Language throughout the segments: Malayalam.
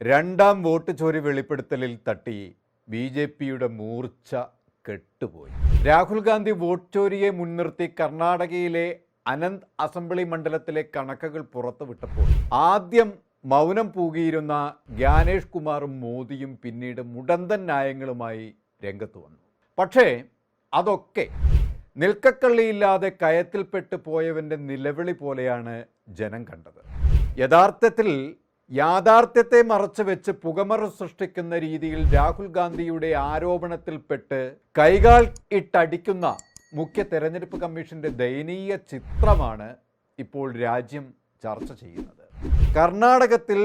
രണ്ടാം വോട്ട് ചോരി വെളിപ്പെടുത്തലിൽ തട്ടി ബി.ജെ.പിയുടെ മൂർച്ച കെട്ടുപോയി. രാഹുൽ ഗാന്ധി വോട്ട് ചോരിയെ മുൻനിർത്തി കർണാടകയിലെ അനന്ത് അസംബ്ലി മണ്ഡലത്തിലെ കണക്കുകൾ പുറത്തുവിട്ടപ്പോൾ ആദ്യം മൗനം പൂകിയിരുന്ന ജ്ഞാനേഷ് കുമാറും മോദിയും പിന്നീട് മുടന്തൻ ന്യായങ്ങളുമായി രംഗത്ത് വന്നു. പക്ഷേ അതൊക്കെ നിൽക്കക്കള്ളിയില്ലാതെ കയത്തിൽപ്പെട്ട് പോയവൻ്റെ നിലവിളി പോലെയാണ് ജനം കണ്ടത്. യഥാർത്ഥത്തിൽ യാഥാർത്ഥ്യത്തെ മറച്ചു വെച്ച് പുകമറ സൃഷ്ടിക്കുന്ന രീതിയിൽ രാഹുൽ ഗാന്ധിയുടെ ആരോപണത്തിൽപ്പെട്ട് കൈകാൽ ഇട്ടടിക്കുന്ന മുഖ്യ തെരഞ്ഞെടുപ്പ് കമ്മീഷന്റെ ദയനീയ ചിത്രമാണ് ഇപ്പോൾ രാജ്യം ചർച്ച ചെയ്യുന്നത്. കർണാടകത്തിൽ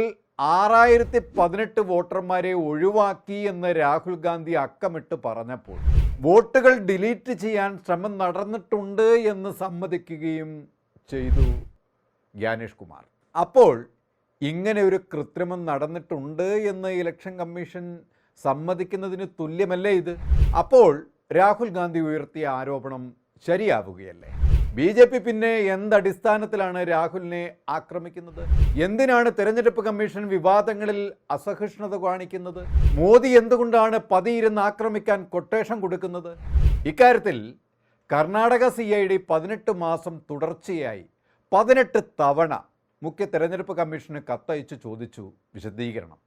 6018 വോട്ടർമാരെ ഒഴിവാക്കി എന്ന് രാഹുൽ ഗാന്ധി അക്കമിട്ട് പറഞ്ഞപ്പോൾ വോട്ടുകൾ ഡിലീറ്റ് ചെയ്യാൻ ശ്രമം നടന്നിട്ടുണ്ട് എന്ന് സമ്മതിക്കുകയും ചെയ്തു ജ്ഞാനേഷ് കുമാർ. അപ്പോൾ ഇങ്ങനെ ഒരു കൃത്രിമം നടന്നിട്ടുണ്ട് എന്ന് ഇലക്ഷൻ കമ്മീഷൻ സമ്മതിക്കുന്നതിന് തുല്യമല്ലേ ഇത്? അപ്പോൾ രാഹുൽ ഗാന്ധി ഉയർത്തിയ ആരോപണം ശരിയാവുകയല്ലേ? ബി.ജെ.പി. പിന്നെ എന്തടിസ്ഥാനത്തിലാണ് രാഹുലിനെ ആക്രമിക്കുന്നത്? എന്തിനാണ് തെരഞ്ഞെടുപ്പ് കമ്മീഷൻ വിവാദങ്ങളിൽ അസഹിഷ്ണുത കാണിക്കുന്നത്? മോദി എന്തുകൊണ്ടാണ് പതിയിരുന്ന് ആക്രമിക്കാൻ കൊട്ടേഷൻ കൊടുക്കുന്നത്? ഇക്കാര്യത്തിൽ കർണാടക CID 18 മാസം തുടർച്ചയായി 18 തവണ മുഖ്യ തെരഞ്ഞെടുപ്പ് കമ്മീഷന് കത്തയച്ച് ചോദിച്ചു വിശദീകരണം.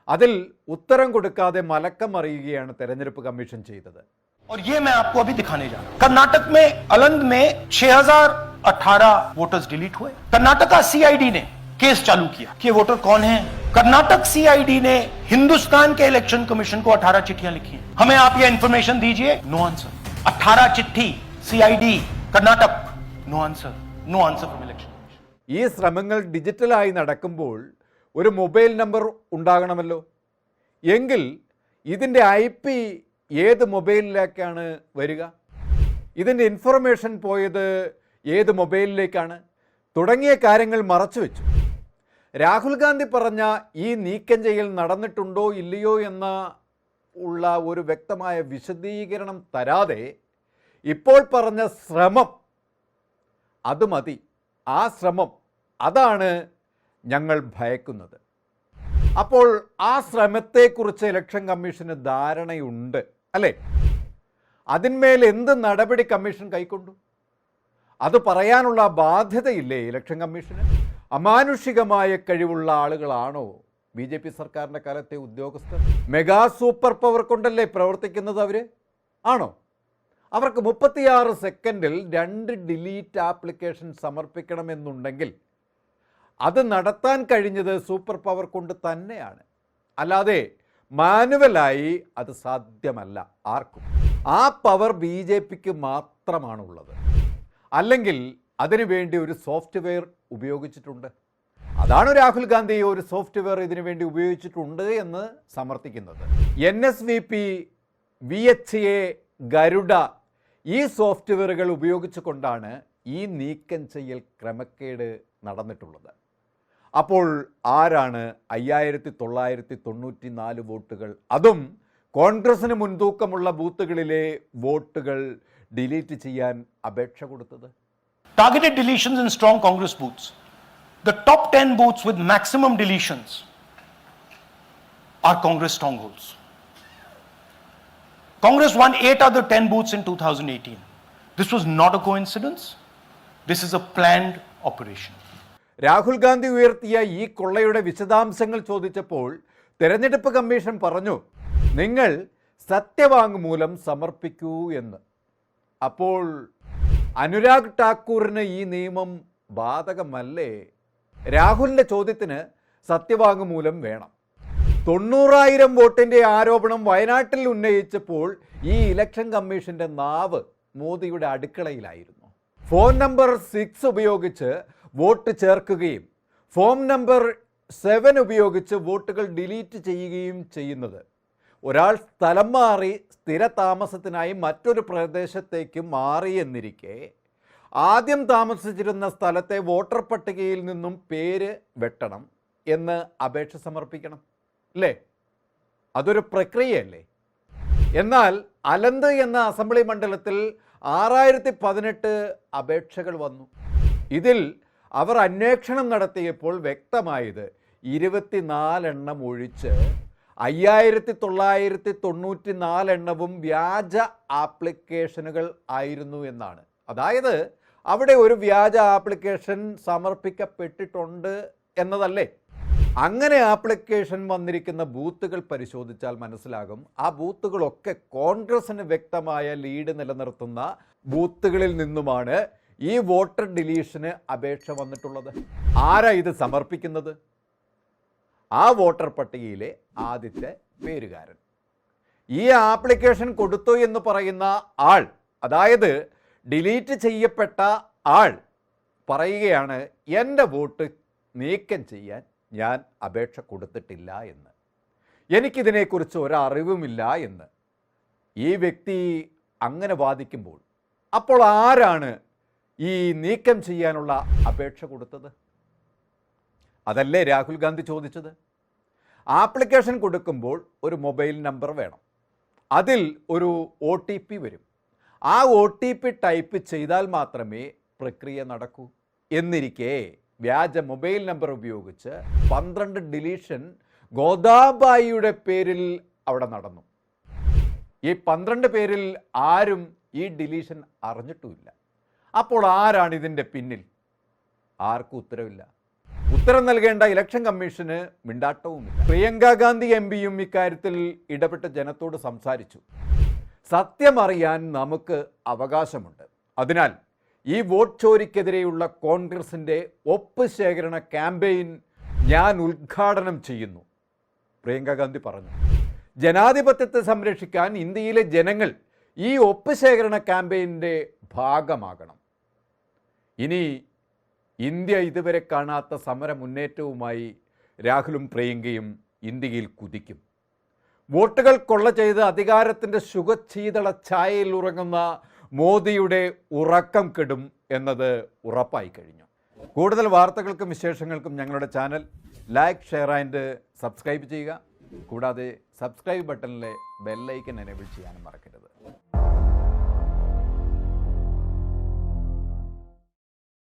അതിൽ ഉത്തരം കൊടുക്കാതെ മലക്കം അറിയുകയാണ് തെരഞ്ഞെടുപ്പ് കമ്മീഷൻ ചെയ്തത്. और ये मैं आपको अभी दिखाने जा रहा हूं। कर्नाटक में अलंद में 6018 वोटर्स डिलीट हुए। कर्नाटका CID ने केस चालू किया कि ये वोटर कौन है। कर्नाटक CID ने हिंदुस्तान के इलेक्शन कमीशन को 18 चिट्ठियां लिखी हैं। हमें आप ये इंफॉर्मेशन दीजिए। No answer. 18 चिट्ठी CID Karnataka, no answer from election commission. ഈ ശ്രമങ്ങൾ ഡിജിറ്റലായി നടക്കുമ്പോൾ ഒരു മൊബൈൽ നമ്പർ ഉണ്ടാകണമല്ലോ. എങ്കിൽ ഇതിൻ്റെ IP ഏത് മൊബൈലിലേക്കാണ് വരിക? ഇതിൻ്റെ ഇൻഫർമേഷൻ പോയത് ഏത് മൊബൈലിലേക്കാണ്? തുടങ്ങിയ കാര്യങ്ങൾ മറച്ചു വെച്ചു. രാഹുൽ ഗാന്ധി പറഞ്ഞ ഈ നീക്കം ചെയ്യൽ നടന്നിട്ടുണ്ടോ ഇല്ലയോ എന്ന ഉള്ള ഒരു വ്യക്തമായ വിശദീകരണം തരാതെ ഇപ്പോൾ പറഞ്ഞ ശ്രമം അത് മതി. ആ ശ്രമം അതാണ് ഞങ്ങൾ ഭയക്കുന്നത്. അപ്പോൾ ആ ശ്രമത്തെക്കുറിച്ച് ഇലക്ഷൻ കമ്മീഷന് ധാരണയുണ്ട് അല്ലേ? അതിന്മേൽ എന്ത് നടപടി കമ്മീഷൻ കൈക്കൊണ്ടു? അത് പറയാനുള്ള ബാധ്യതയില്ലേ ഇലക്ഷൻ കമ്മീഷന്? അമാനുഷികമായ കഴിവുള്ള ആളുകളാണോ ബി.ജെ.പി. സർക്കാരിൻ്റെ കാലത്തെ ഉദ്യോഗസ്ഥർ? മെഗാ സൂപ്പർ പവർ കൊണ്ടല്ലേ പ്രവർത്തിക്കുന്നത് അവർ? ആണോ? അവർക്ക് 36 സെക്കൻഡിൽ 2 ഡിലീറ്റ് ആപ്ലിക്കേഷൻ സമർപ്പിക്കണമെന്നുണ്ടെങ്കിൽ അത് നടത്താൻ കഴിഞ്ഞത് സൂപ്പർ പവർ കൊണ്ട് തന്നെയാണ്. അല്ലാതെ മാനുവലായി അത് സാധ്യമല്ല ആർക്കും. ആ പവർ ബി.ജെ.പിക്ക് മാത്രമാണുള്ളത്. അല്ലെങ്കിൽ അതിനുവേണ്ടി ഒരു സോഫ്റ്റ്വെയർ ഉപയോഗിച്ചിട്ടുണ്ട്. അതാണ് രാഹുൽ ഗാന്ധി ഒരു സോഫ്റ്റ്വെയർ ഇതിനു വേണ്ടി ഉപയോഗിച്ചിട്ടുണ്ട് എന്ന് സമർത്ഥിക്കുന്നത്. NSVP, VHA, ഗരുഡ ഈ സോഫ്റ്റ്വെയറുകൾ ഉപയോഗിച്ചുകൊണ്ടാണ് ഈ നീക്കം ചെയ്യൽ ക്രമക്കേട് നടന്നിട്ടുള്ളത്. അപ്പോൾ ആരാണ് 5994 വോട്ടുകൾ, അതും കോൺഗ്രസിന് മുൻതൂക്കമുള്ള ബൂത്തുകളിലെ വോട്ടുകൾ ഡിലീറ്റ് ചെയ്യാൻ അപേക്ഷ കൊടുത്തത്? Targeted deletions in strong Congress booths. The top 10 booths with maximum deletions are Congress strongholds. Congress won 8 other 10 booths in 2018. This was not a coincidence. This is a planned operation. Rahul Gandhi ഉയർത്തിയ ഈ കൊള്ളയുടെ വിശദാംശങ്ങൾ ചോദിച്ചപ്പോൾ തെരഞ്ഞെടുപ്പ് കമ്മീഷൻ പറഞ്ഞു, നിങ്ങൾ സത്യവാങ്മൂലം സമർപ്പിക്കൂ എന്ന്. അപ്പോൾ അനുരാഗ് ഠാക്കൂറിന് ഈ നിയമം ബാധകമല്ലേ? രാഹുലിൻ്റെ ചോദ്യത്തിന് സത്യവാങ്മൂലം വേണം. 90,000 വോട്ടിൻ്റെ ആരോപണം വയനാട്ടിൽ ഉന്നയിച്ചപ്പോൾ ഈ ഇലക്ഷൻ കമ്മീഷൻ്റെ നാവ് മോദിയുടെ അടുക്കളയിലായിരുന്നു. ഫോൺ നമ്പർ 6 ഉപയോഗിച്ച് വോട്ട് ചേർക്കുകയും ഫോം നമ്പർ 7 ഉപയോഗിച്ച് വോട്ടുകൾ ഡിലീറ്റ് ചെയ്യുകയും ചെയ്യുന്നത്. ഒരാൾ സ്ഥലം മാറി സ്ഥിര താമസത്തിനായി മറ്റൊരു പ്രദേശത്തേക്ക് മാറിയെന്നിരിക്കെ ആദ്യം താമസിച്ചിരുന്ന സ്ഥലത്തെ വോട്ടർ പട്ടികയിൽ നിന്നും പേര് വെട്ടണം എന്ന് അപേക്ഷ സമർപ്പിക്കണം അല്ലേ? അതൊരു പ്രക്രിയയല്ലേ? എന്നാൽ അലന്ത് എന്ന അസംബ്ലി മണ്ഡലത്തിൽ 6018 അപേക്ഷകൾ വന്നു. ഇതിൽ അവർ അന്വേഷണം നടത്തിയപ്പോൾ വ്യക്തമായത് 24 എണ്ണം ഒഴിച്ച് 5994 എണ്ണവും വ്യാജ ആപ്ലിക്കേഷനുകൾ ആയിരുന്നു എന്നാണ്. അതായത് അവിടെ ഒരു വ്യാജ ആപ്ലിക്കേഷൻ സമർപ്പിക്കപ്പെട്ടിട്ടുണ്ട് എന്നതല്ലേ. അങ്ങനെ ആപ്ലിക്കേഷൻ വന്നിരിക്കുന്ന ബൂത്തുകൾ പരിശോധിച്ചാൽ മനസ്സിലാകും, ആ ബൂത്തുകളൊക്കെ കോൺഗ്രസിന് വ്യക്തമായ ലീഡ് നിലനിർത്തുന്ന ബൂത്തുകളിൽ നിന്നുമാണ് ഈ വോട്ടർ ഡിലീഷന് അപേക്ഷ വന്നിട്ടുള്ളത്. ആരാ ഇത് സമർപ്പിക്കുന്നത്? ആ വോട്ടർ പട്ടികയിലെ ആദ്യത്തെ പേരുകാരൻ. ഈ ആപ്ലിക്കേഷൻ കൊടുത്തു എന്ന് പറയുന്ന ആൾ, അതായത് ഡിലീറ്റ് ചെയ്യപ്പെട്ട ആൾ പറയുകയാണ്, എൻ്റെ വോട്ട് നീക്കം ചെയ്യാൻ ഞാൻ അപേക്ഷ കൊടുത്തിട്ടില്ല എന്ന്, എനിക്കിതിനെക്കുറിച്ച് ഒരറിവുമില്ല എന്ന് ഈ വ്യക്തി അങ്ങനെ വാദിക്കുമ്പോൾ, അപ്പോൾ ആരാണ് ഈ നീക്കം ചെയ്യാനുള്ള അപേക്ഷ കൊടുത്തത്? അതല്ലേ രാഹുൽ ഗാന്ധി ചോദിച്ചത്. ആപ്ലിക്കേഷൻ കൊടുക്കുമ്പോൾ ഒരു മൊബൈൽ നമ്പർ വേണം, അതിൽ ഒരു OTP വരും. ആ OTP ടൈപ്പ് ചെയ്താൽ മാത്രമേ പ്രക്രിയ നടക്കൂ. എന്നിരിക്കെ വ്യാജ മൊബൈൽ നമ്പർ ഉപയോഗിച്ച് 12 ഡിലീഷൻ ഗോദാബായിയുടെ പേരിൽ അവിടെ നടന്നു. ഈ 12 പേരിൽ ആരും ഈ ഡിലീഷൻ അറിഞ്ഞിട്ടുമില്ല. അപ്പോൾ ആരാണ് ഇതിൻ്റെ പിന്നിൽ? ആർക്കും ഉത്തരവില്ല. ഉത്തരം നൽകേണ്ട ഇലക്ഷൻ കമ്മീഷന് മിണ്ടാട്ടവുമില്ല. പ്രിയങ്ക ഗാന്ധി MP-യും ഇക്കാര്യത്തിൽ ഇടപെട്ട് ജനത്തോട് സംസാരിച്ചു. സത്യമറിയാൻ നമുക്ക് അവകാശമുണ്ട്. അതിനാൽ ഈ വോട്ട് ചോരിക്കെതിരെയുള്ള കോൺഗ്രസിൻ്റെ ഒപ്പ് ശേഖരണ ക്യാമ്പയിൻ ഞാൻ ഉദ്ഘാടനം ചെയ്യുന്നു, പ്രിയങ്ക ഗാന്ധി പറഞ്ഞു. ജനാധിപത്യത്തെ സംരക്ഷിക്കാൻ ഇന്ത്യയിലെ ജനങ്ങൾ ഈ ഒപ്പ് ശേഖരണ ക്യാമ്പയിൻ്റെ ഭാഗമാകണം. ഇനി ഇന്ത്യ ഇതുവരെ കാണാത്ത സമര മുന്നേറ്റവുമായി രാഹുലും പ്രിയങ്കയും ഇന്ത്യയിൽ കുതിക്കും. വോട്ടുകൾ കൊള്ള ചെയ്ത് അധികാരത്തിൻ്റെ സുഖശീതള ഛായയിൽ ഉറങ്ങുന്ന മോദിയുടെ ഉറക്കം കെടും എന്നത് ഉറപ്പായി കഴിഞ്ഞു. കൂടുതൽ വാർത്തകൾക്കും വിശേഷങ്ങൾക്കും ഞങ്ങളുടെ channel like, share and subscribe ചെയ്യുക. കൂടാതെ സബ്സ്ക്രൈബ് ബട്ടണിലെ ബെല്ലൈക്കൻ എനേബിൾ ചെയ്യാനും മറക്കരുത്.